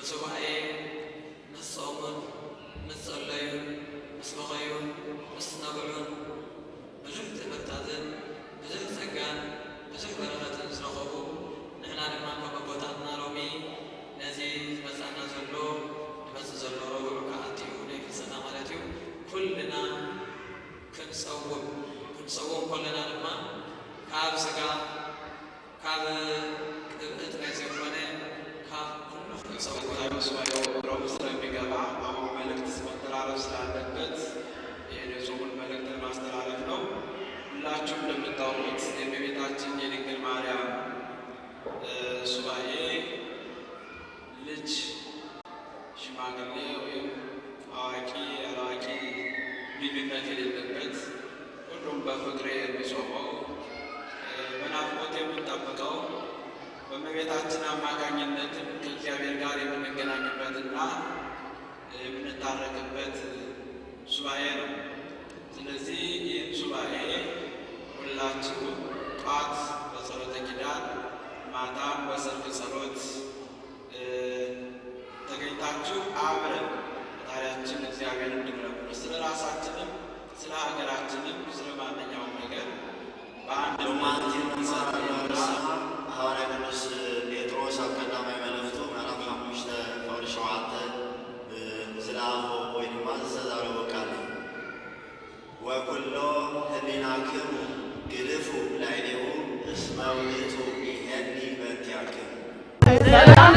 ሱባኤ ምስ ጾሙን ምስ ጸለዩን ምስ በኸዩን ምስ ነብዑን ብዙሕ ትምህርታትን ብዙሕ ጸጋን ብዙሕ በረኸትን ዝረኸቡ ንሕና ድማ ካብ ኣቦታትና ሎሚ ነዚ ዝመጻና ዘሎ ንመጽእ ዘሎ ረቡዕ ከኣትዩ ናይ ፍልሰታ ማለት እዩ ኩልና ክንጸውም ከለና ድማ ካብ ሥጋ ካብ ቅብእት ናይ ዘይኮነ ካብ ኩሉ ክንጸውም ሱባኤው ረቡዕ ስለሚገባ አሁን መልእክት መተላለፍ ስላለበት ይህን የጾሙን መልእክት ማስተላለፍ ነው። ሁላችሁም እንደምታውቁት የእመቤታችን የድንግል ማርያም ሱባኤ ልጅ ሽማግሌ ወይም አዋቂ አላዋቂ ልዩነት የሌለበት ሁሉም በፍቅር የሚጾመው በናፍቆት የምንጠብቀው በእመቤታችን አማካኝነትም ከእግዚአብሔር ጋር የምንገናኝበትና የምንታረቅበት ሱባኤ ነው። ስለዚህ ይህን ሱባኤ ሁላችሁ ጠዋት በጸሎተ ኪዳን ማታም በሰርክ ጸሎት ተገኝታችሁ አብረን ፈጣሪያችን እግዚአብሔር እንድንለምነው ስለ ራሳችንም ስለ ሀገራችንም ስለ ማንኛውም ነገር በአንድ ሐዋርያ ቅዱስ ጴጥሮስ ኣብ ቀዳማይ መልእኽቱ ምዕራፍ 5 ክፍሊ 7 ዝለኣኾ ወይ ድማ ዝተዛረቦ ቃል እዩ ወኩሎ ህሊናክሙ ግድፉ ላዕሌሁ እስመ ውእቱ ይሄኒ በእንቲአክሙ ሰላም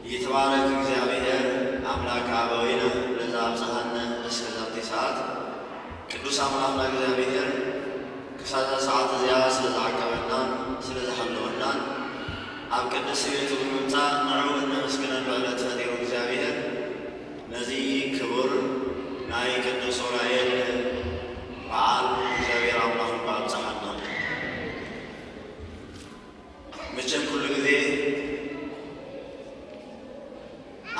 ይትባረክ እግዚአብሔር አምላከ አበዊነ ለዘአብጽሐነ እስከ ዛቲ ሰዓት። ቅዱስ አምላክና እግዚአብሔር ከሳተ ሰዓት እዚያ ስለዝዓቀበናን ስለዝሓለወናን ኣብ ቅድስት ቤቱ ብምምፃእ ንዑ እነመስግነሉ ዕለት ፈጢሩ እግዚአብሔር ነዚ ክቡር ናይ ናይ ቅዱስ ዑራኤል በዓል እግዚአብሔር አምላክ በዓል ፀሓን ነው። መቼም ኩሉ ጊዜ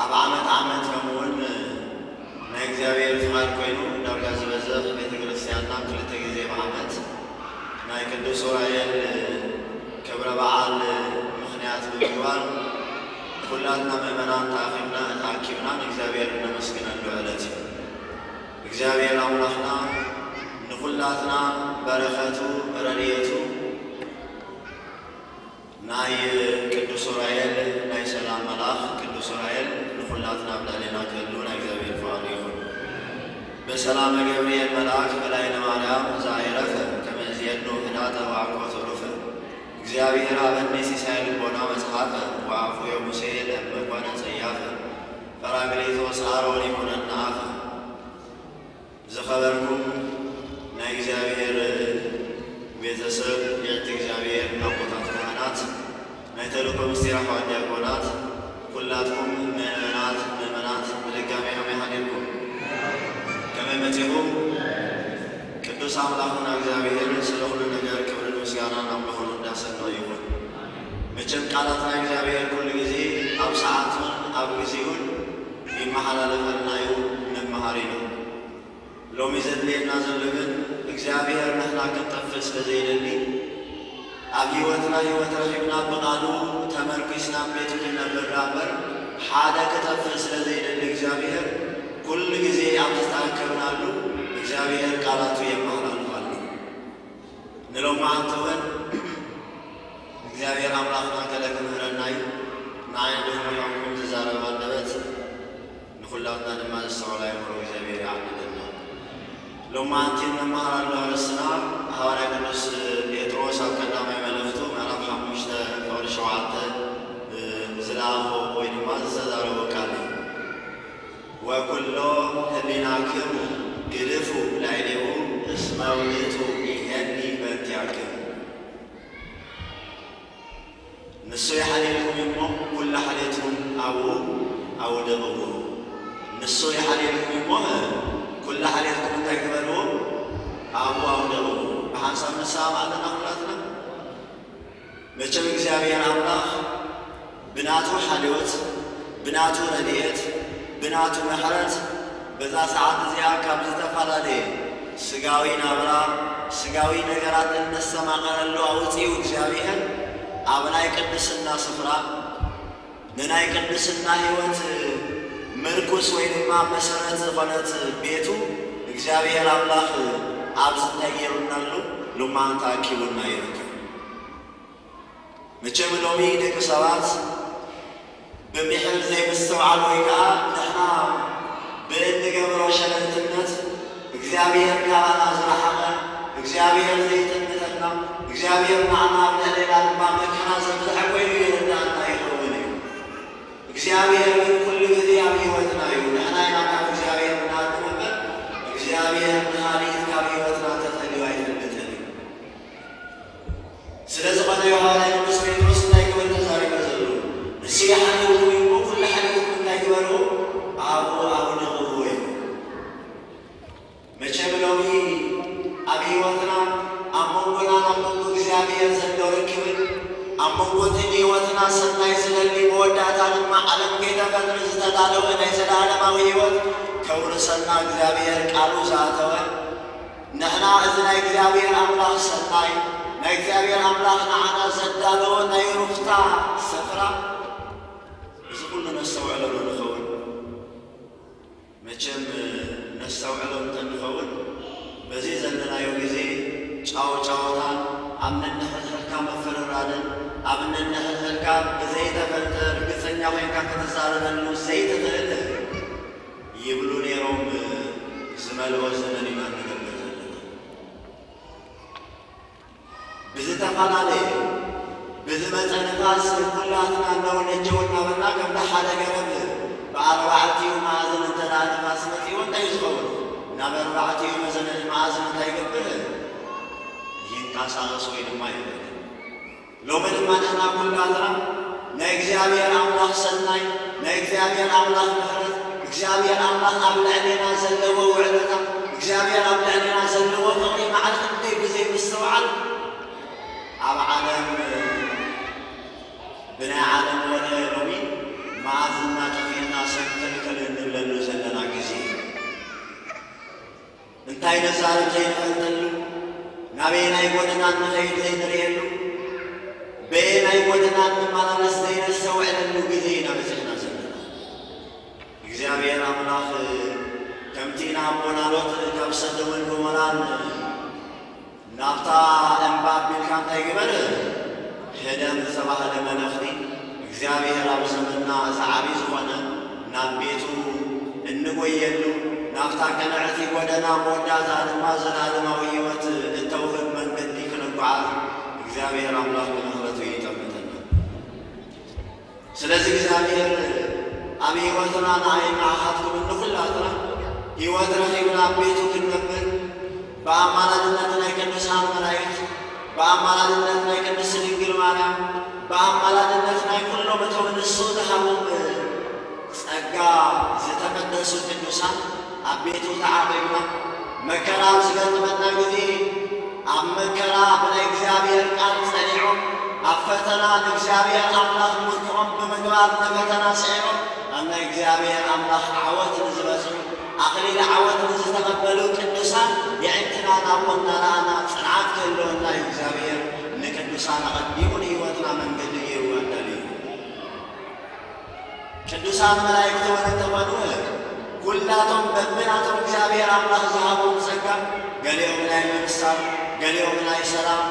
ኣብ ዓመት ከምውን ናይ እግዚአብሔር ፍቃድ ኮይኑ ዳርጋ ዝበዘሕ ቤተ ክርስቲያንና ክልተ ጊዜ ብዓመት ናይ ቅዱስ ዑራኤል ክብረ በዓል ምክንያት ብምግባር ኩላትና ምእመናን ተኣኪብና ንእግዚአብሔር እናመስግነሉ ዕለት እዩ። እግዚአብሔር አምላክና ንኩላትና በረከቱ ረድኤቱ ናይ ቅዱስ ዑራኤል ናይ ሰላም መልአክ ቅዱስ ዑራኤል ንኩላትና ብላዕልና ክህሉ ናይ እግዚአብሔር ፍቃዱ ይኹን። በሰላመ ገብርኤል መልአክ በላይነ ማርያም ዘአይረፈ ከመ እዝየኑ ህዳጠ ወአኮተ ዑሩፈ እግዚአብሔር አበኒ ሲሳይ ልቦና መጽሐፈ ወአፉየ ሙሴ ለእመ ኮነ ጸያፈ ጰራቅሊጦስ አሮን ይኩነነ አፈ። ዝኸበርኩም ናይ እግዚአብሔር ቤተሰብ የእቲ እግዚአብሔር አቦታት ካህናት ናይ ተልእኮ ምስጢር አሕዋት ዲያቆናት ኩላትኩም ምእመናት ብድጋሚ ከመይ ሓዲርኩም ከመይ መጺኩም ቅዱስ አምላክና እግዚአብሔር ስለ ኩሉ ነገር ክብርን ምስጋናን አምልኾን እንዳሰነው ይሁን። መቼም ቃላት ናይ እግዚአብሔር ኩሉ ጊዜ ኣብ ሰዓቱን ኣብ ጊዜውን ይመሓላለፈልና እዩ ንመሃሪ ነው። ሎሚ ዘድልየና ዘሎ ግን እግዚአብሔር ንሕና ክንጠፍእ ስለ ዘይደሊ ኣብ ህይወትና ህይወት ረኺብና ብቃሉ ተመርኪስና ቤቱ ክንነብር ዳበር ሓደ ክጠፍእ ስለ ዘይደሊ እግዚአብሔር ኩሉ ጊዜ ኣብ ዝተኣከብናሉ እግዚአብሔር ቃላቱ የመሓላልፋሉ። ንሎማዓንቲ እውን እግዚአብሔር አምላክና ገለ ክምህረና እዩ። ንዓይ ድኹምኩም ዝዛረብ አንደበት ንኩላትና ድማ ዝስተውዕል ኣእምሮ እግዚአብሔር ይዓድለና። ሎማዓንቲ እንመሃራሉ ኣርእስትና ሐዋርያ ቅዱስ ጴጥሮስ ኣብ ቀዳማይ መልእኽቱ ምዕራፍ 5:7 ዝለኣኾ ወይ ድማ ዝተዛረቦ ቃል እዩ። ወኩሎ ህሊናክሙ ግድፉ ላዕሌሁ እስመ ውእቱ ይሄኒ በእንቲአክሙ። ንሱ የሓልየልኩም እሞ ኩሉ ሓልየትኩም ኣብኡ ደቕዎ። ንሱ የሓልየልኩም እሞ ኩሉ ሓልየትኩም እንታይ ግበርዎ ኣብኡ ደቕዎ። ብሓንሳብ ንሰላም ኣለና ኩላትና። መቸም እግዚአብሔር አምላክ ብናቱ ሓልዮት ብናቱ ረድኤት ብናቱ ምሕረት በዛ ሰዓት እዚኣ ካብ ዝተፈላለየ ስጋዊ ናብራ ስጋዊ ነገራት እነሰማቐለሉ ኣውፂኡ እግዚአብሔር ኣብ ናይ ቅድስና ስፍራ ንናይ ቅድስና ህይወት ምርኩስ ወይ ድማ መሰረት ዝኾነት ቤቱ እግዚአብሔር አምላክ ኣብ ዝተየሩናሉ ሎማዓንቲ ተኣኪቡና ይርከብ። መቸም ሎሚ ደቂ ሰባት ብምሕር ዘይምስተውዓል ወይ ከዓ ንሕና ብእንገብሮ ሸለልትነት እግዚአብሔር ካባና ዝረሓቐ እግዚአብሔር ዘይጥምተና እግዚአብሔር ንዓና ብልዕልና ድማ መከራ ዘብዝሐ ኮይኑ ይርዳእና ይኸውን እዩ። እግዚአብሔር ግን ኩሉ ጊዜ ኣብ ህይወትና እዩ። ንሕና ኢና ካብ እግዚአብሔር እናንመመር እግዚአብሔር ንኻሊእ ካብ ህይወትና ተፈልዩ ኣይፈልጥን እዩ። ስለ ዝኾነ ሐዋርያ ቅዱስ ጴጥሮስ እንታይ ክብል ተዛሪቡ ዘሎ ንሱ የሓልየልኩም እሞ ኩሉ ሓልየትኩም እንታይ ግበርዎ ኣብኡ ደቕዎ እዩ። መቸም ሎሚ ኣብ ህይወትና ኣብ መንጎና ናብ መንጎ እግዚአብሔር ዘሎ ርክብን ኣብ መንጎ እቲ ህይወትና ሰናይ ዝደሊ መወዳእታ ድማ ዓለም ከይተፈጥሪ ዝተዳለወ ናይ ዘለዓለማዊ ህይወት ከውርሰና እግዚአብሔር ቃሉ ዝኣተወ ንሕና እዚ ናይ እግዚአብሔር አምላክ ሰናይ ናይ እግዚአብሔር አምላክ ንዓና ዘዳለወ ናይ ሩፍታ ስፍራ እዚ ኩሉ ነስተውዕለሉ ንኸውን። መቸም ነስተውዕሎ እንተንኸውን በዚ ዘለናዮ ጊዜ ጫወታን ኣብ ነንሕልሕልካ መፍርራድን ኣብ ነንሕልሕልካ ብዘይተፈጠር ርግፀኛ ኮይንካ ከተዛረበሉ ዘይትኽእል ይብሉ ነይሮም ዝመልኦ ዘመን ኢና ንነብር ዘለና። ብዝተፈላለየ ብዝመፀ ንፋስ ኩላትና እነውነጀው እናበልና ከምቲ ሓደ ገረብ ብኣርባዕቲኡ ማዕዘን እንተዳ ንፋስ መፂዎ እንታይ ዝኸውን ናብ ኣርባዕቲኡ ማዕዘን እንታይ ይገብር ይንቀሳቐስ ወይ ድማ ይብል። ሎሚ ድማ ንሕና ኩላትና ናይ እግዚአብሔር አምላክ ሰናይ ናይ እግዚአብሔር አምላክ ምሕረት እግዚአብሔር አምላክ ኣብ ልዕልና ዘለዎ ውዕል እግዚአብሔር ኣብ ልዕልና ዘለዎ ፍቕሪ መዓልቲ ክንደይ ግዜ ምስተውዓል ኣብ ዓለም ብናይ ዓለም ወረ ሎሚ መዓዝና ጠፊና ሰብ ከልከል እንብለሉ ዘለና ግዜ እንታይ ነዛረብ ዘይንፈልጠሉ ናበየናይ ጎደና ንኸይድ ዘይንርየሉ በየናይ ጎደና ንመላለስ ዘይነስተውዕለሉ ግዜ ኢና በፂሕና ዘለና እግዚአብሔር ኣምላኽ ከምቲ ንኣቦና ሎጥ ካብ ሰዶምን ጎሞራን ናብታ እምባ ኣቢልካ እንታይ ግበር ሄደን ዝተባህለ መለኽቲ እግዚአብሔር ኣብ ዘመንና እዚ ዓብዪ ዝኾነ ናብ ቤቱ እንጎየሉ ናብታ ቀንዕቲ ጎደና መወዳእታ ድማ ዘላለማዊ ህይወት እተውህብ መንገዲ ክንጓዓዝ እግዚአብሔር ኣምላኽ ብምሕረቱ ይጠምተና። ስለዚ እግዚአብሔር ኣብ ህይወትና ንዓይናኻትኩም ንኹላትና ህይወት ረኺብና ቤቱ ክንነብር በኣማላድነት ናይ ቅዱሳን መላእክት በኣማላድነት ናይ ቅድስት ድንግል ማርያም በኣማላድነት ናይ ኩሎም እቶም ንሱ ዝሃቦም ጸጋ ዝተቀደሱ ቅዱሳን ኣብ ቤቱ ተዓቂብና መከራ ዝገጥመና ጊዜ ኣብ መከራ ብናይ እግዚአብሔር ቃል ጸኒዖም ኣብ ፈተና ንእግዚአብሔር ኣምላኽ ምርክዖም ብምግባር ንፈተና ስዒሮም ኣብ ናይ እግዚአብሔር ኣምላኽ ዓወት ንዝበጽሑ ኣኽሊል ዓወት ንዝተቐበሉ ቅዱሳን የዕንትና ናብና ረኣና ጽንዓት ክህልወና እዩ እግዚአብሔር ንቅዱሳን ኣቐዲሙ ንህይወትና መንገዲ ገይሩ ኣዳልዩ ቅዱሳን መላእክቲ እውን እንተኾኑ ኩላቶም በብናቶም እግዚአብሔር ኣምላኽ ዝሃቦም ጸጋ ገሊኦም ናይ ምምሳል ገሊኦም ናይ ሰላም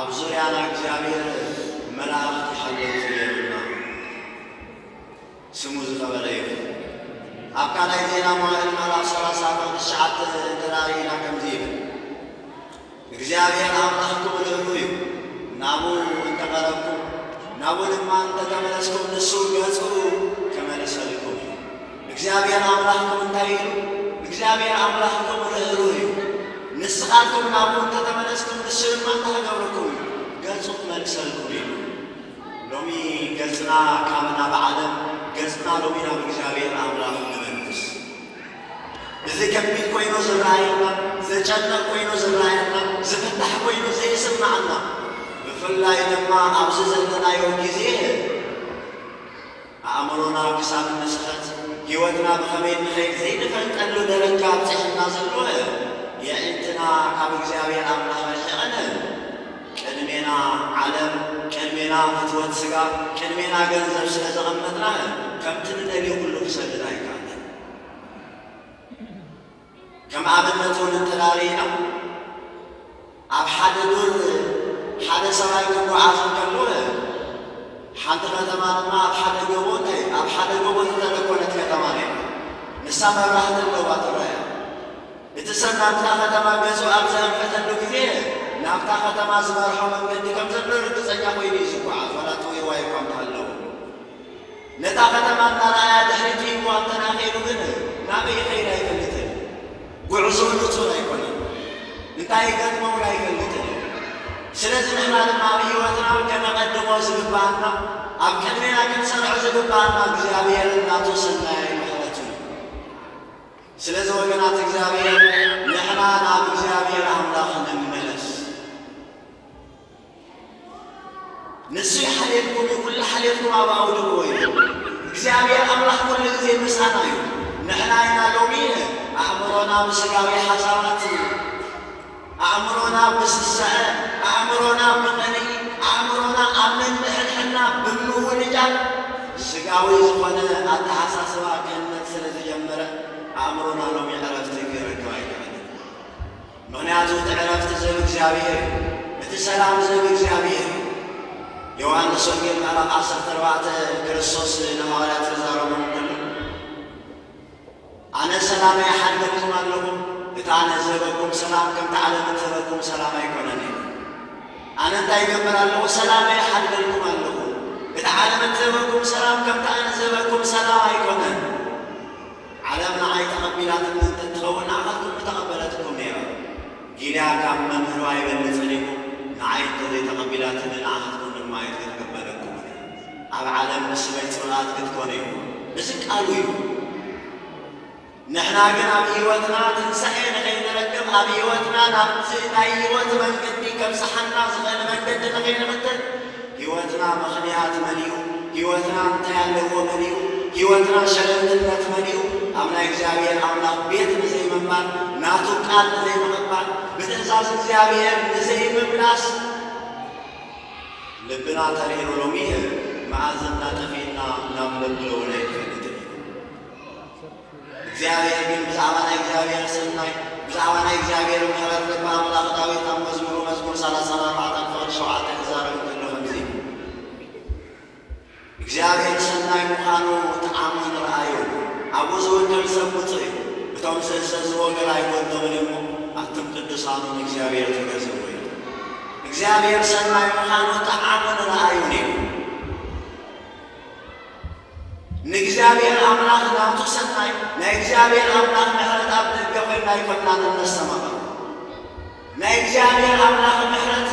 ኣብ ዙርያና እግዚአብሔር መላእኽቲ ሓለውቲ ገይሩና ስሙ ዝኸበረ እዩ። ኣብ ካልኣይ ዜና መዋዕል ምዕራፍ 39 ተራእይና ከምዚ ይብል እግዚአብሔር ኣምላኽኩም ርህሩህ እዩ ናብኡ እንተቐረብኩም ናብኡ ድማ እንተተመለስኩም ንሱ ገጹ ከመለሰልኩም እዩ። እግዚአብሔር ኣምላኽኩም እንታይ ኢሉ እግዚአብሔር ኣምላኽኩም ርህሩህ እዩ ንስኻትኩም ናብኡ እንተተመለስኩም ንሱ ድማ እንተኸገብረኩም ገጹ ክመልሰልኩም እዩ። ሎሚ ገጽና ካብ ናብ ዓለም ገጽና ሎሚ ናብ እግዚአብሔር ኣምላኽ ንመልስ እዚ ከቢድ ኮይኑ ዝረአየና ዘጨነቕ ኮይኑ ዝረአየና ዝፍታሕ ኮይኑ ዘይስማዓና ብፍላይ ድማ ኣብዚ ዘለናዮ ጊዜ ኣእምሮና ክሳብ ንስኸት ህይወትና ብኸመይ ንኸይድ ዘይንፈልጠሉ ደረጃ ኣብፅሕና ዘሎ የዕንትና ካብ እግዚአብሔር ኣምላኽ ርሒቕን ቅድሜና ዓለም ቅድሜና ፍትወት ሥጋ ቅድሜና ገንዘብ ስለ ዘቐመጥና ከምቲ ንደልዮ ኩሉ ክሰድድ ኣይከኣለን። ከም ኣብነት እውን እንተዳርይና ኣብ ሓደ ዱር ሓደ ሰብኣይ ክጓዓዝ እንከሎ ሓንቲ ከተማ ድማ ኣብ ሓደ ገቦ ኣብ ሓደ ገቦ ዝተለኮነት ከተማ ነያ ንሳ መብራህቲ ኣለዋ ትረአያ እቲ ሰብ ናብታ ከተማ ገጹ ኣብ ዘንፈተሉ ጊዜ ናብታ ከተማ ዝመርሖ መንገዲ ከም ዘሎ ርግፀኛ ኮይኑ እዩ ዝጓዓዝ ዋላ ጠዊዋ እኳ እንተሃለዎ ነታ ከተማ እናረኣያ ድሕሪቱ ይዋ እንተናኸይሉ ግን ናበይ ኸይድ ኣይፈልጥን ጉዕዞ ንጹር ኣይኮነን እንታይ ገጥመውን ኣይፈልጥን። ስለዚ ንሕና ድማ ኣብ ህይወትና ከነቐድሞ ዝግባአና ኣብ ቅድሜና ክንሰርዖ ዝግባአና እግዚአብሔር እናቱ ሰናይ ምሕረቱ እዩ። ስለዚ ወገናት እግዚአብሔር ንሕና ናብ እግዚአብሔር ኣምላኽ ንመለስ ንሱ ይሓልየልኩም እዩ ኩሉ ሓልየልኩም ኣብ ኣውድዎ እዩ እግዚአብሔር ኣምላኽ ኩሉ ጊዜ ምሳና እዩ። ንሕና ኢና ሎሚ ኣእምሮና ብስጋዊ ሓሳባት ኣእምሮና ብስስዐ ኣእምሮና ብቐኒ ኣእምሮና ኣብ መንሕንሕና ብምውልጃል ስጋዊ ዝኾነ ኣተሓሳስባ ክህነት ስለ ዝጀመረ ኣእምሮና ሎሚ ዕረፍቲ ክረክብ ኣይከኣልን። ምክንያቱ እቲ ዕረፍቲ ዝህብ እግዚአብሔር እዩ እቲ ሰላም ዝህብ እግዚአብሔር እዩ። ዮሐንስ ወንጌል ምዕራፍ 14 ክርስቶስ ንሐዋርያት ዝዛረቦም እንከሎ ኣነ ሰላመይ ሓልየልኩም ኣለኹ እቲ ኣነ ዝህበኩም ሰላም ከምቲ ዓለም እትህበኩም ሰላም ኣይኮነን እዩ። ኣነ እንታይ ይገብር ኣለኹ ሰላመይ ሓልየልኩም ኣለኹ እቲ ዓለም እትህበኩም ሰላም ከምቲ ኣነ ዝህበኩም ሰላም ኣይኮነን። ዓለም ንዓይ ተቐቢላትኒ እንትትኸውን ንዓኻትኩም ተቐበለትኩም ነይራ ጊልያ ካብ መምህሩ ኣይበልፅን ኢኹ ንዓይ እንተዘይተቐቢላትኒ ንዓኻትኩም ድማ ኣይትክትቀበለኩም ኣብ ዓለም ንስበይ ፅልኣት ክትኮነ እዩ እዚ ቃሉ እዩ። نحنا ግን ኣብ ህይወትና ትንሣኤ ንኸይንረክብ ኣብ ህይወትና ናብቲ ናይ ህይወት መንገዲ ከምፅሓና ዝኽእል መንገዲ ንኸይንኽተል ህይወትና ምኽንያት መሊኡ ህይወትና እንታይ ኣለዎ መሊኡ ህይወትና ሸለምትነት መሊኡ ኣብ ናይ እግዚኣብሔር ኣምላኽ ቤት ንዘይምንባር ናቱ ቃል ንዘይምቕባል ብትእዛዝ እግዚኣብሔር ንዘይምምላስ ልብና ተሪሩ ሎሚ መዓዝና ጠፊና ናብ ለብለውና ይፈልጥ እግዚአብሔር ግን ብዛዕባ ናይ እግዚአብሔር ሰናይ ብዛዕባ ናይ እግዚአብሔር ምሕረት ልበ ኣምላኽ ዳዊት ኣብ መዝሙር 34 ፍቕዲ 7 ክዛረብ ከሎ ከምዚ እግዚአብሔር ሰናይ ምዃኑ ተኣምኑ ረኣዩ ኣብኡ ዝወደል ሰብ ውፅእ እዩ እቶም ዝእዘዝዎ ገር ኣይጎድሎምን እሞ ኣብቶም ቅዱሳኑን እግዚአብሔር ትገዝዎ እዩ እግዚአብሔር ሰናይ ምዃኑ ተኣምኑ ረኣዩ ነይሩ ንእግዚአብሔር ኣምላኽ ናብቱ ሰናይ ናይ እግዚአብሔር ኣምላኽ ምሕረት ኣብ ደገ ኮይና ኣይኮንናን እነሰማኸ ናይ እግዚአብሔር ኣምላኽ ምሕረት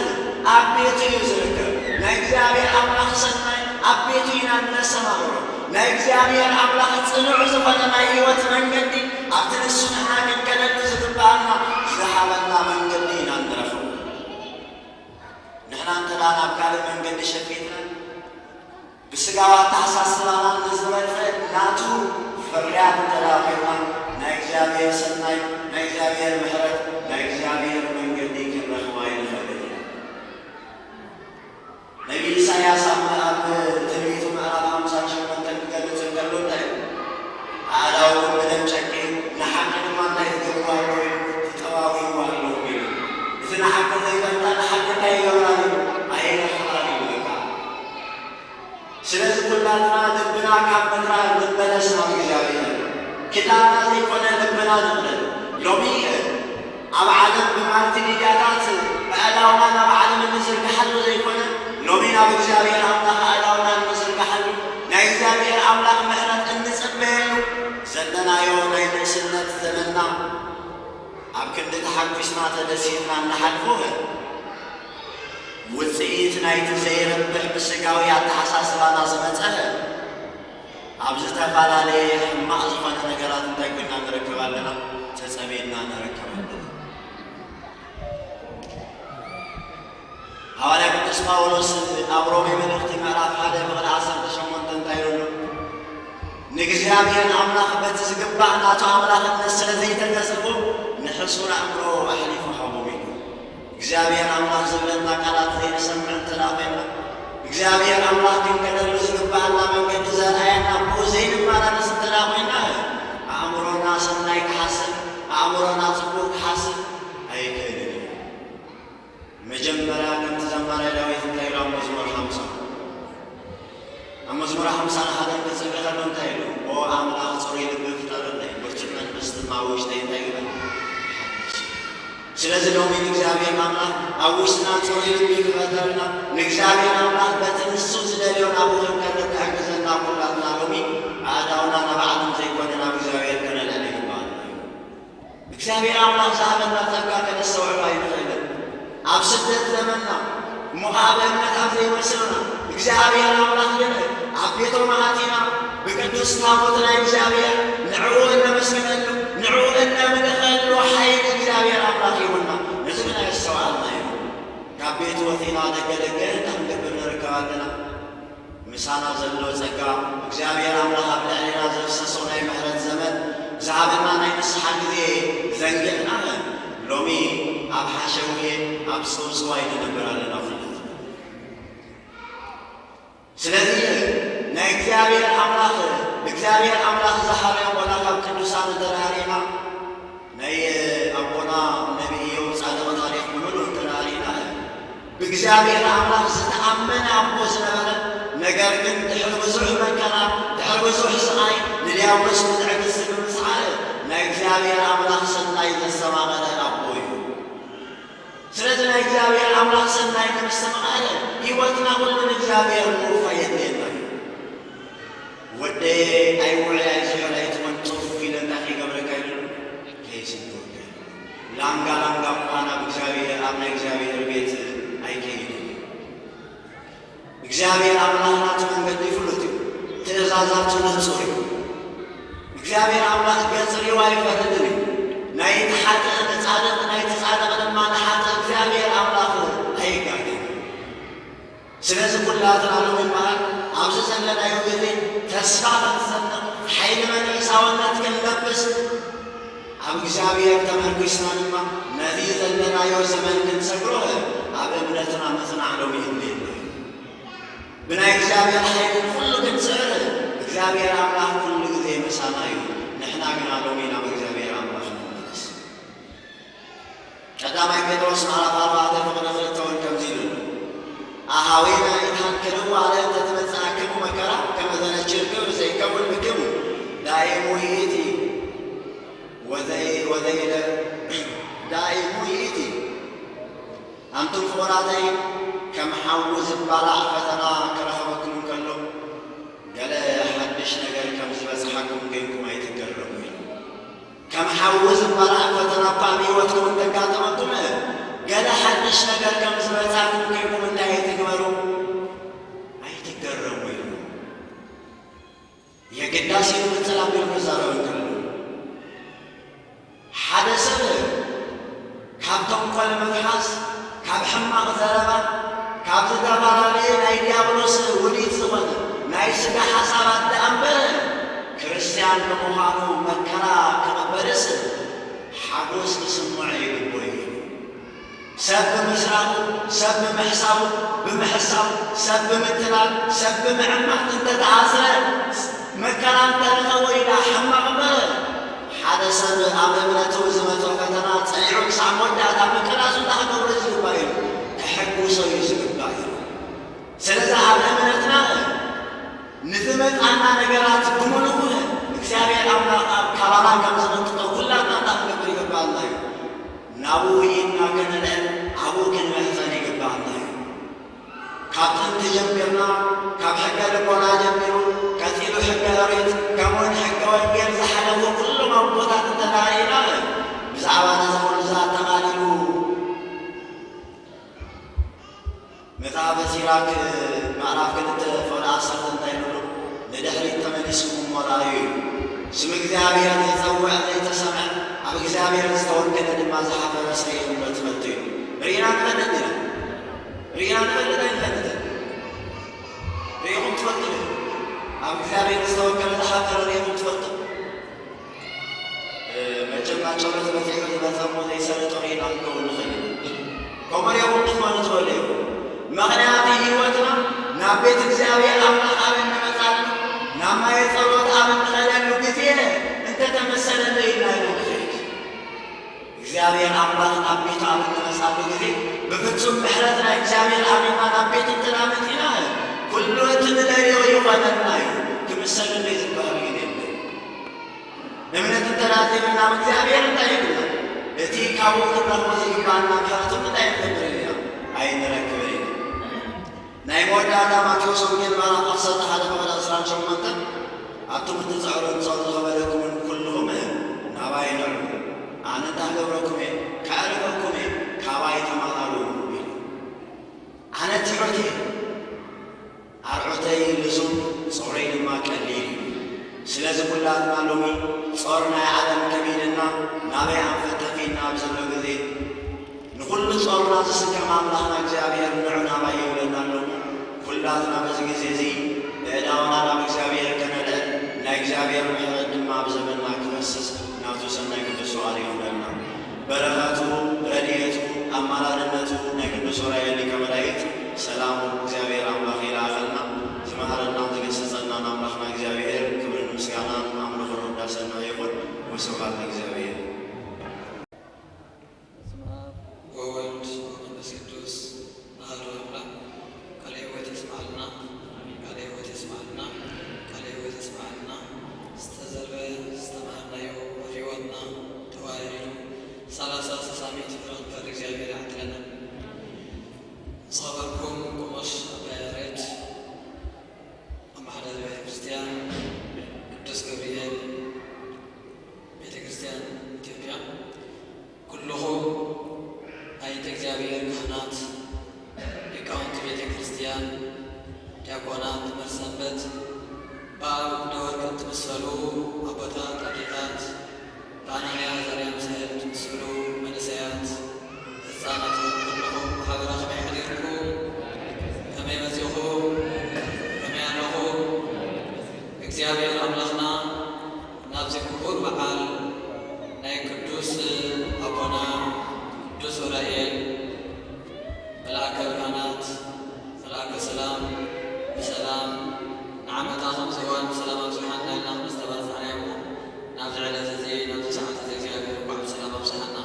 ኣብ ቤቱ እዩ ዝርከብ ናይ እግዚአብሔር ኣምላኽ ሰናይ ኣብ ቤቱ ኢና እነሰማኽሮ ናይ እግዚአብሔር ኣምላኽ ጽኑዕ ዝኾነ ናይ ህይወት መንገዲ ኣብቲ ንሱ ንሕና ክንከደሉ ዝግባአና ዝሃበና መንገዲ ኢና ንረኽቦ ንሕና እንተዳ ናብ ካልእ መንገዲ ሸፊትና ብስጋዋ ተሓሳስባና ንዝመፀ ናቱ ፍርያት እንተላኺርና ናይ እግዚአብሔር ሰናይ ናይ እግዚአብሔር ምሕረት ናይ እግዚአብሔር መንገዲ ክንረኽባ ይንኽእል ኢና ነቢ ኢሳያስ ኣብ ትንቢቱ ምዕራፍ 58 ክገልጽ እንከሎ እንታይ ኣእዳው ብደም ጨቂዩ ንሓቂ ድማ እንታይ ትገብሩ ኣሎ ትጠዋዊዎ ኣለዉ ኢሉ እቲ ንሓቂ ዘይበልጣ ንሓቂ እንታይ ይገብራል እዩ ኣይረኽባል እዩ ስለዚ ኩላትና ልብና ካብ ምድራ ንመለስ ናብ እግዚአብሔር ክዳና ዘይኮነ ልብና ንቕለል ሎሚ ኣብ ዓለም ብማልቲ ሚድያታት ኣእዳውና ናብ ዓለም እንዝርግሓሉ ዘይኮነ ሎሚ ናብ እግዚአብሔር ኣምላኽ ኣእዳውና እንዝርግሓሉ ናይ እግዚአብሔር ኣምላኽ ምሕረት እንጽበየሉ ዘለናዮ ናይ ንእስነት ዘመንና ኣብ ክንዲ ተሓጒስና ተደሲትና እናሓልፎ ውፅኢት ናይቲ ዘይረብሕ ብስጋዊ ኣተሓሳስባና ዝመፀ ኣብ ዝተፈላለየ ሕማቕ ዝኾነ ነገራት እንታይ ኮይና ንረክብ ኣለና ተፀሚድና ንረክብ ኣለና ሐዋርያ ቅዱስ ጳውሎስ ኣብ ሮሜ መልእኽቲ ምዕራፍ 1 ፍቕዲ 18 እንታይ ኢሉ ንእግዚአብሔር ኣምላኽ በቲ ዝግባእ ናቱ ኣምላኽነት ስለ ዘይተገዝእዎ ንሕሱር ኣእምሮ ኣሕሊፉ ሃቦም ኢሉ እግዚአብሔር ኣምላኽ ዝብለና ቃላት ዘይንሰምዕ እንተዳ ኮይና እግዚአብሔር ኣምላኽ ክንከተሉ ዝግባአና መንገዲ ዘርአየና ብኡ ዘይንመላለስ እንተዳ ኮይና ኣእምሮና ሰናይ ክሓስብ ኣእምሮና ጽቡቕ ክሓስብ ኣይክእልን እዩ መጀመርያ ከምቲ ዘማራይ ዳዊት እንታይ ኢሉ ኣብ መዝሙር 50 ኣብ መዝሙር 51 ክጽብቕ ከሎ እንታይ ኢሉ ኦ ኣምላኽ ጽሩይ ልቢ ፍጠረለይ ብርቱዕ መንፈስ ድማ ኣብ ውሽጠይ እንታይ ይበል ስለዚ ሎሚ ንእግዚአብሔር ኣምላኽ ኣብ ውሽጥና ጽሩይ ልቢ ክፈጥረልና ንእግዚአብሔር ኣምላኽ በቲ ንሱ ዝደልዮ ናብኡ ክንከርብ ክሕግዘና ኩላትና ሎሚ ኣእዳውና ናብ ዓለም ዘይኮነ ናብ እግዚአብሔር ከነልዕል ይግባአና እዩ እግዚአብሔር ኣምላኽ ዝሃበና ጸጋ ከነስተውዕሎ ኣይንኽእልን ኣብ ስደት ዘመንና እሞ ኣብ እምነት ኣብ ዘይመስሉና እግዚአብሔር ኣምላኽ ግን ኣብ ቤቶም ኣቲና ብቅዱስ ታቦት ናይ እግዚአብሔር ንዕኡ እነመስግነሉ ንዕኡ እነምልኸሉ ሓይሊ እግዚአብሔር ኣምላኽ ይሁንና ነዚ ግን ኣየስተውዓልና እዩ ካብ ቤት ወፂና ደገደገ እንዳንገብር ንርከብ ኣለና ምሳና ዘሎ ጸጋ እግዚአብሔር ኣምላኽ ኣብ ልዕሊና ዘፍሰሶ ናይ ምሕረት ዘመን ዝሃበና ናይ ንስሓ ግዜ ዘንጊዕና ሎሚ ኣብ ሓሸውየ ኣብ ጽውጽዋይ ንነብር ኣለና ፍልጥ ስለዚ ናይ እግዚአብሔር ኣምላኽ ዝሃበዮ ቆላ ካብ ቅዱሳን ተራሪና ናይ ኣቦና ነቢ ኢዮብ ጻድቕ ታሪክ ብምሉእ ተራሪና ብእግዚአብሔር ኣምላኽ ዝተኣመነ ኣቦ ዝነበረ ነገር ግን ድሕሪ ብዙሕ መከራ ድሕሪ ብዙሕ ስቃይ ንዲያብሎስ ምትዕግስቲ ብምስዓር ናይ እግዚአብሔር ኣምላኽ ሰናይ ዘሰማቐለ ኣቦ እዩ ስለዚ ናይ እግዚአብሔር ኣምላኽ ሰናይ ንምስተማቐለ ህይወትና ኩሉ ንእግዚአብሔር ምውፋ የድልየና እዩ ወደ ኣይውዕል ኣይዝሕል ኣይትወንጡፍ ኢለና ከይገብረካ ኢሉ ከይስንትወደ ላንጋ ምዃን ኣብ እግዚአብሔር ኣብ ናይ እግዚአብሔር ቤት ኣይከይድን እግዚአብሔር ኣምላኽ ናቱ መንገዲ ይፍሉጥ እዩ ትእዛዛቱ ንጹር እዩ እግዚአብሔር አምላክ ገጽሪው አይፈርድም ናይት ሐጠ ጻድቅ ናይት ጻድቅ ለማ ሐጠ እግዚአብሔር አምላክ አይጋደም ስለዚህ ሁላትን ዓለም ይማር አብዝ ዘመና ይወገድ ተስፋ ተሰጠ ኃይል መንፈሳውነት ከለበስ አብ እግዚአብሔር ተመርኩስናንማ ነዚህ ዘመና የዘመን ክንሰግሮ አብ እምነትና መጽናዕለው ይልል ብናይ እግዚአብሔር ኃይል ሁሉ ክንሰር እግዚአብሔር አምላክ ሁሉ ጊዜ መሳናዩ ንሕና ግን ዓለም ኢና እግዚአብሔር አምላክ ንመለስ ቀዳማይ ጴጥሮስ ምዕራፍ 4 ቁጥር 2 ከምዚሉ አሃዊና ይታከሉ አለ ተትመጻከሙ መከራ ከመዘነችርገው ዘይከውን ምክሙ ዳይሙ ይእቲ ወዘይለ ዳይሙ ይእቲ አንቱም ፍቁራተይ ከመሐውዝ ባላዕ ፈተና ከረኸበኩም ከሎ ገለ ሓድሽ ነገር ከምዝበፅሓኩም ገይንኩም ኣይትገረሙ ከመሐውዝ ባላዕ ፈተና እኳ ብሕይወትኩም እንተጋጠመኩም ገለ ሓድሽ ነገር ከምዝበፅሓኩም ገይንኩም እንታይ ኣይትግበሩ ኣይትገረሙ ኢሉ የግዳሴን ምፅላብ ቢሉ ዛረቡ ከሎ ሓደ ሰብ ካብቶም ኮነ መትሓዝ ካብ ሕማቕ ዘረባ ካብ ዝተባራለየ ናይ ዲያብሎስ ውዲት ዝኾነ ናይ ስጋ ሓሳባት ደኣምበረ ክርስቲያን ብምዃኑ መከራ ክቕበልስ ሓጎስ ክስምዖ ይግብኦ እዩ ሰብ ብምስራቁ ሰብ ብምሕሳቡ ብምሕሳቡ ሰብ ብምትላል ሰብ ብምዕማቕ እንተተኣስረ መከራ እንተረኸቦ ኢላ ሕማቕ እምበረ ሓደ ሰብ ኣብ እምነቱ ዝመቶ ፈተና ፀኒዑ ክሳብ መወዳእታ ምቅራሱ እንዳኽገብሮ ዝግባእ እዩ ክሕጉሶ እዩ ዝግባእ እዩ ስለዚ ኣብ እምነትና ንዝመፃና ነገራት ብምልኡ እግዚአብሔር ኣምላኽ ኣብ ካባና ከም ዝቕጥጦ ኩላትና እንዳክገብር ይግባአልና እዩ ናብኡ ኢድና ክንልዕል ኣብኡ ክንመሕፀን ይግባአልና እዩ ካብ ጥንቲ ጀሚርና ካብ ሕገ ልቦና ጀሚሩ ቀፂሉ ሕገ ኦሪት ከምኡውን ሕገ ወንጌል ዝሓለፉ ኩሎም ኣቦታት እንተዳሪእና ብዛዕባ ነዚ ኩሉ ዝኣጠቓሊሉ መጽሓፈ ሲራክ ምዕራፍ 2 ፍቅዲ 10 እንታይ ብሎ ንድሕሪት ተመሊስኩም ሞራዩ ስም እግዚአብሔር ዘይፀውዕ ዘይተሰምዐ ኣብ እግዚአብሔር ዝተወከለ ድማ ዝሓፈረ ስርየት ብሎ ትፈልጡ እዩ ርኢና ንፈልጥ ኢና ርኢና ንፈልጥ ኣይንፈልጥን ርኢኹም ትፈልጡ እዩ ኣብ እግዚአብሔር ዝተወከለ ዝሓፈረ ርኢኹም ትፈልጡ መቸም ናቸውነት በፂሑ ዝበፀሞ ዘይሰለጦ ርኢና ንከውን ንኽእል ከምኡሪኦም ትኾኑ ትበሉ እዩ ምኽንያቱ ህይወትና ናብ ቤት እግዚአብሔር ኣምላኽ ኣብ እንመፃሉ ናብ ማየ ጸሎት ኣብ እንኸደሉ ጊዜ እንተተመሰለለ ኢልና ይንኽእል እግዚአብሔር ኣምላኽ ናብ ቤቱ ኣብ እንመፃሉ ጊዜ ብፍጹም ምሕረት ናይ እግዚአብሔር ኣሚንና ናብ ቤት እንተናመፂና ኩሉ እቲ ንደልዮ ይኾነና እዩ ክምሰለለ ዝበሃል ጊዜ እምነት እንተናዘይብና እግዚአብሔር እንታይ ይብልና እቲ ካብኡ ክንረኽቦ ዘይግባአና ምሕረቱ እንታይ ንገብር ኢና ኣይንረክብን ናይ መወዳእታ ማቴዎስ ወንጌል ምዕራፍ 11 ቁጥሪ 18 ኣቱም እትፅዕሩን ጸሎት ዝበለኩምን ኩልኹም ናባይ ንዑ ኣነ እንዳኽገብረኩም እየ ከዕርፈኩም እየ ካባይ ተመሃሩ ኢሉ ኣነ ትሑት እየ ኣርዑተይ ልዙብ ጾረይ ድማ ቀሊል እዩ ስለዚ ኩላትና ሎሚ ጾር ናይ ዓለም ከቢድና ናበይ ኣንፈተፊና ኣብ ዘሎ ጊዜ ንኩሉ ጾርና ዝስከም ኣምላኽና እግዚአብሔር ንዑ ናባይ ይብለና ኣሎ ኩላትና በዚ ጊዜ እዚ ብዕዳውና ናብ እግዚአብሔር ከነልዕል ናይ እግዚአብሔር ምሕረት ድማ ኣብ ዘመንና ክፈስስ ናብቱ ሰናይ ቅዱስ ዋዕል ይሁነና በረኸቱ ረድኤቱ ኣማላድነቱ ናይ ቅዱስ ዑራኤል ሊቀ መላእክት ሰላሙ እግዚአብሔር ኣምላኽ ይላኸልና ዝመሃረና ዝገሰጸና ኣምላኽና እግዚአብሔር ክብርን ምስጋናን ኣምልኾን ውዳሴና ይኹን ወስብሐት ለእግዚአብሔር ወወልድ ወመንፈስ ቅዱስ አሐዱ አምላክ ቃለ ሕይወት ይስማዕልና ቃለ ሕይወት ይስማዕልና ቃለ ሕይወት ይስማዕልና ዝተዘርበ ዝተማሃርናዮ ሕይወትና ተዋሂዱ 30 60 ፍቅርን ፈር እግዚአብሔር ያዕጥለና صابركم قمص أبيارات أمحنا ቤተ ክርስቲያን ቅዱስ ገብርኤል ቤተ ክርስቲያን ቅዱስ አቡነ ቅዱስ ዑራኤል መልአከ ብርሃናት መልአከ ሰላም በሰላም ንዓመታኹም ዘይዋን ብሰላም ኣብዝሓና ኢልና ክንስተባዝሐና እሞ ናብዚ ዕለት እዚ ናብዚ ሰዓት እዚ እግዚኣብሔር እኳ ብሰላም ኣብዝሓና።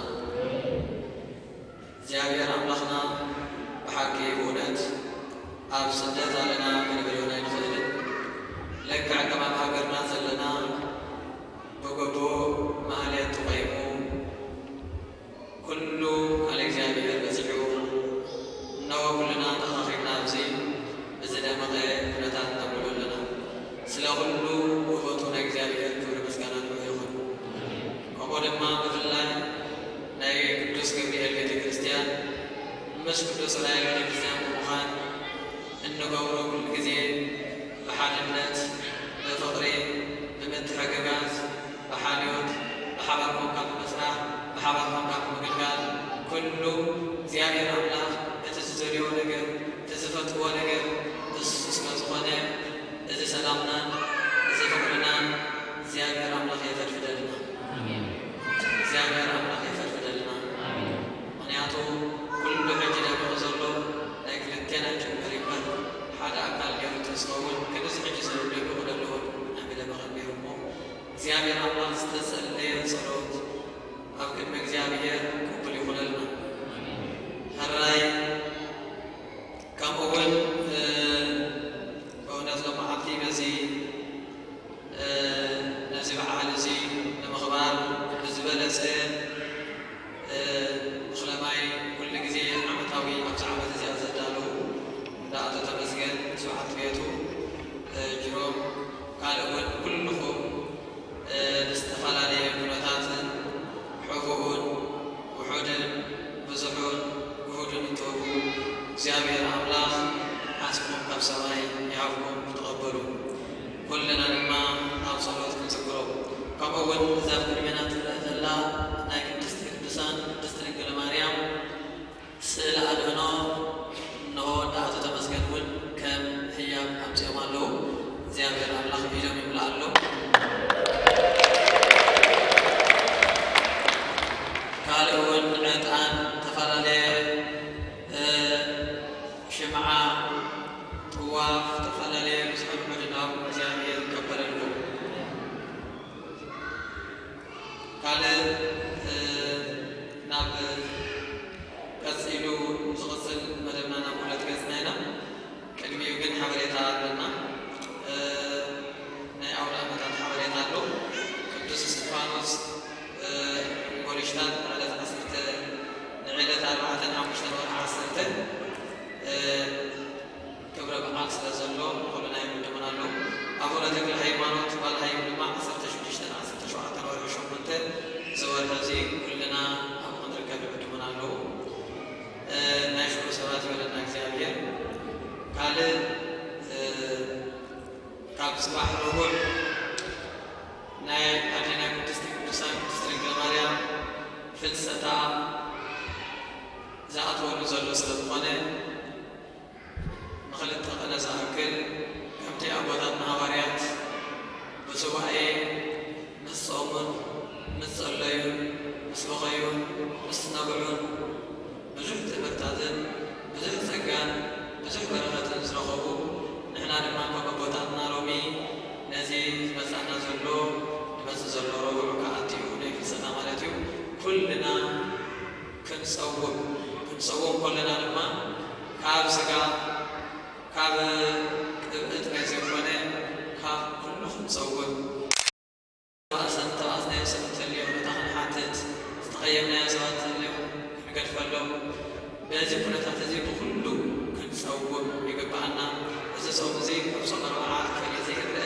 እግዚኣብሔር ኣምላኽና ብሓቂ ብእውነት ኣብ ስደት ኣለና ክንብልዮና ኣይንኽእልን። ልክዕ ከም ኣብ ሃገርና ዘለና በጎቦ ማህሌት ተቆይሙ ኩሉ ካለ እግዚኣብሔር በፂሑ እነሆ ኩልና ተኻኺብና ኣብዚ ብዝደመቐ ኩነታት ነብሎ ኣለና። ስለ ኩሉ ውህበቱ ናይ እግዚኣብሔር ክብሪ ምስጋና ንዑ ይኹን። ከምኡ ድማ ብፍላይ ናይ ቅዱስ ገብርኤል ቤተ ክርስቲያን ምስ ቅዱስ ዑራኤል ቤተ ክርስቲያን ብምዃን እንገብሮ ኩሉ ግዜ ብሓድነት ብፍቕሪ ብምትሕግጋዝ ብሓልዮት ብሓባር ኮንካ ብምስራሕ ብሓባር ኮንካ ብምግልጋል ኩሉ እግዚኣብሔር ኣምላኽ እቲ ዝደልዮ ነገር እቲ ዝፈትዎ ነገር እሱ ስለ ዝኾነ እዚ ሰላምናን እዚ ፍቕርናን እግዚኣብሔር ኣምላኽ የፈድፍደልና። እግዚኣብሔር ኣምላኽ የፈድፍደልና። ምክንያቱ ኩሉ ሕጂ ደሚቑ ዘሎ ናይ ክልቴና ጭምር ይባል ሓደ ኣካል ገይሩ ተዝኸውን ክንዚ ሕጂ ሰብ ደሚቑ ዘለዎ ናበ ደመቐ ነይሩ እሞ እግዚኣብሔር ኣምላኽ ዝተጸለየ ጸሎት ኣብ ቅድሚ እግዚኣብሔር ቅቡል ይኹነልና። ሕራይ ከምኡውን በእውነት ሎመዓልቲ ነዚ በዓል እዚ ንምኽባር ብዝበለፀ ምኽለማይ ኩሉ ግዜ ዓመታዊ ኣብዚ ዓመት እዚኣ ዘዳለዉ እንዳኣቶ ተመስገን ስብዓት ቤቱ ጅሮም ካልእ እውን ኩልኹም ንዝተፈላለየ ኩነታትን ሕቡኡን ውሑድን ብዙሑን ውሁድን እትህቡ እግዚኣብሔር ኣምላኽ ሓስኩም ካብ ሰማይ ይሃብኩም ትቐበሉ። ኩልና ድማ ኣብ ጸሎት ክንዝክሮ። ከምኡውን እዛ ቅድሜና ትርአ ዘላ ናይ ቅድስቲ ቅዱሳን ቅድስቲ ድንግል ማርያም ስእሊ ኣድህኖ እንሆ እንዳኣቶ ተመስገን እውን ከም ህያብ ኣምፂኦም ኣለዉ። እግዚኣብሔር ኣምላኽ ኢዶም ይምልእ ኣሎ። ካልእ እውን ዕጣን ዝተፈላለየ ሽምዓ ጥዋፍ ዝተፈላለየ ብዙሕ ምዕድናው እግዚኣብሔር ይቀበለሉ። ካልእ ናብ ቀፂሉ ዝቕፅል መደብና ናብ ሁለት ገጽና ኢና። ቅድሚኡ ግን ሓበሬታ ኣለና። ናይ ኣውደ ዓመታት ሓበሬታ ኣሎ። ቅዱስ እስጢፋኖስ ፖሊሽታት ንዕለት 4/5 ወርሒ 10 ክብረ በዓል ስለ ዘሎ ኩሉና ይምድሙን ኣሎ። ኣቡነ ተክለ ሃይማኖት ባልሃይም ድማ 16/17 ወርሒ 8 ዝወርሒ እዚ ኩልና ኣብኡ ክንርከብ ይምድሙን ኣለዉ። ናይ ሽዑ ሰባት ይበለና እግዚኣብሔር። ካልእ ካብ ፅባሕ ረቡዕ ናይ ኣዴና ቅድስቲ ቅዱሳን ቅድስቲ ድንግል ማርያም ፍልሰታ ዝኣትወሉ ዘሎ ስለ ዝኾነ ንኽልተ ቀነ ዝኣክል ከምቲ ኣቦታትና ሃዋርያት ብሱባኤ ምስ ጾሙን ምስ ጸለዩን ምስ በኸዩን ምስ ነብዑን ብዙሕ ትምህርታትን ብዙሕ ጸጋን ብዙሕ በረኸትን ዝረኸቡ ንሕና ድማ ከም ኣቦታትና ሎሚ ነዚ ዝመጻእና ዘሎ ንመጽእ ዘሎ ረቡዕ ከኣትዩ ናይ ፍልሰታ ማለት እዩ ኩልና ክንጸውም ከለና ድማ ካብ ስጋ ካብ ቅብእት ናይ ዘይኮነ ካብ ኩሉ ክንጸውም ባእሰን ተባእስናዮ ሰብ እንተልዮ ነታ ክንሓትት ዝተቐየምናዮ ሰባት እንተልዮ ክንገድፈሎም በዚ ኩነታት እዚ ብኩሉ ክንጸውም ይግባአና። እዚ ጾም እዚ ካብ ጾም 40 ተፈልየ ዘይርአ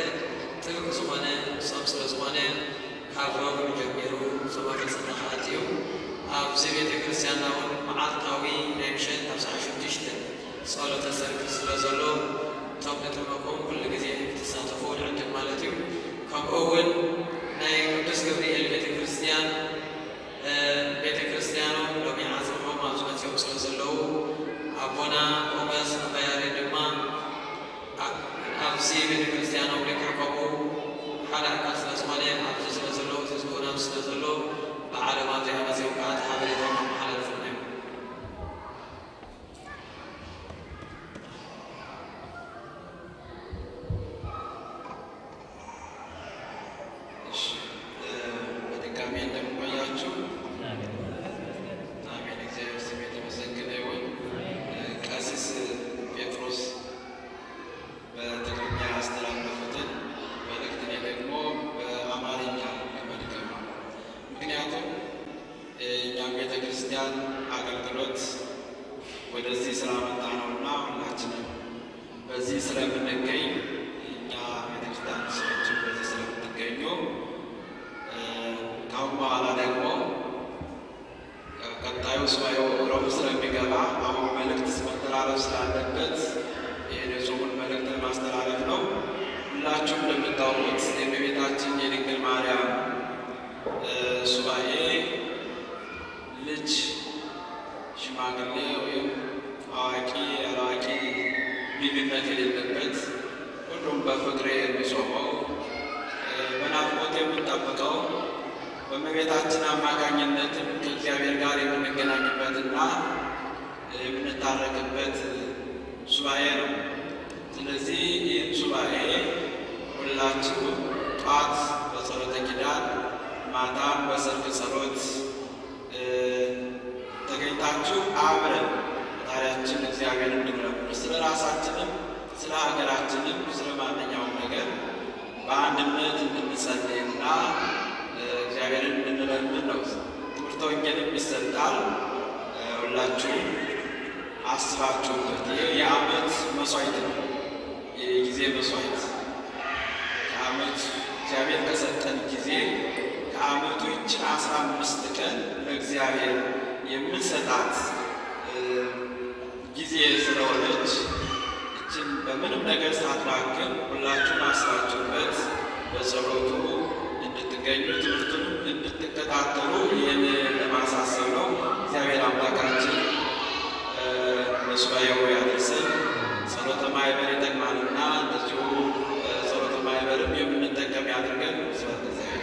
ጥብቅ ዝኾነ ጾም ስለ ዝኾነ ካብ ረቡዕ ጀሚሩ ጾመ ፍልሰታ ከኣትዩ ኣብዚ ቤተ ክርስቲያንና እውን መዓልታዊ ናይ ምሸት ኣብ ሰዓት 6 ጸሎተ ሰርክ ስለ ዘሎ እቶም ንጥመኩም ኩሉ ግዜ ክትሳተፉ ንዕድም ማለት እዩ። ከምኡ እውን ናይ ቅዱስ ገብርኤል ቤተ ክርስቲያን ቤተክርስቲያኖም ሎሚ ዓፅፎም ኣብ ዝመፅኦም ስለ ዘለዉ ኣቦና ቆመስ ኣባያሪ ድማ ኣብዚ ቤተክርስቲያኖም ልክዕ ከምኡ ሓደ ኣካል ስለ ዝኾነ ኣብዚ ስለ ዘለዎ ህዝቡና ስለ ዘሎ ብዓለም ኣብ ክርስቲያን አገልግሎት ወደዚህ ስላመጣ ነውና ሁላችንም በዚህ ስለምንገኝ እኛ ቤተክርስቲያን ሰዎች በዚህ ስለምንገኙ ካሁን በኋላ ደግሞ ቀጣዩ ሱባኤው ረቡዕ ስለሚገባ አሁን መልእክት መተላለፍ ስላለበት ይህን የጾሙን መልእክት ማስተላለፍ ነው። ሁላችሁም እንደምታውቁት የእመቤታችን የድንግል ማርያም ሱባኤ ልጅ ሽማግሌ ወይም አዋቂ አላዋቂ ልዩነት የሌለበት ሁሉም በፍቅር የሚጾመው በናፍቆት የምንጠብቀው በእመቤታችን አማካኝነትም ከእግዚአብሔር ጋር የምንገናኝበትና የምንታረቅበት ሱባኤ ነው። ስለዚህ ይህን ሱባኤ ሁላችሁ ጠዋት በጸሎተ ኪዳን ማታም በሰርክ ጸሎት ተገኝታችሁ አብረን ፈጣሪያችን እግዚአብሔር እንድንለምን ስለ ራሳችንም ስለ ሀገራችንም ስለ ማንኛውም ነገር በአንድነት እንድንጸልይና እግዚአብሔርን እንድንለምን ነው። ትምህርተ ወንጌልም ይሰጣል። ሁላችሁም አስባችሁበት። ይህ የዓመት መስዋዕት ነው፣ የጊዜ መስዋዕት። ከዓመት እግዚአብሔር ከሰጠን ጊዜ ከዓመቱ ይችን 15 ቀን ለእግዚአብሔር የምንሰጣት ጊዜ ስለሆነች ይችን በምንም ነገር ሳትባክን ሁላችሁም አስባችሁበት በጸሎቱ እንድትገኙ ትምህርቱንም እንድትከታተሉ ይህን ለማሳሰብ ነው። እግዚአብሔር አምላካችን ለሱባኤው ያደርሰን። ጸሎተ ማኅበር ይጠቅማልና እንደዚሁ ጸሎተ ማኅበርም የምንጠቀም ያድርገን። ስብሐት ለእግዚአብሔር።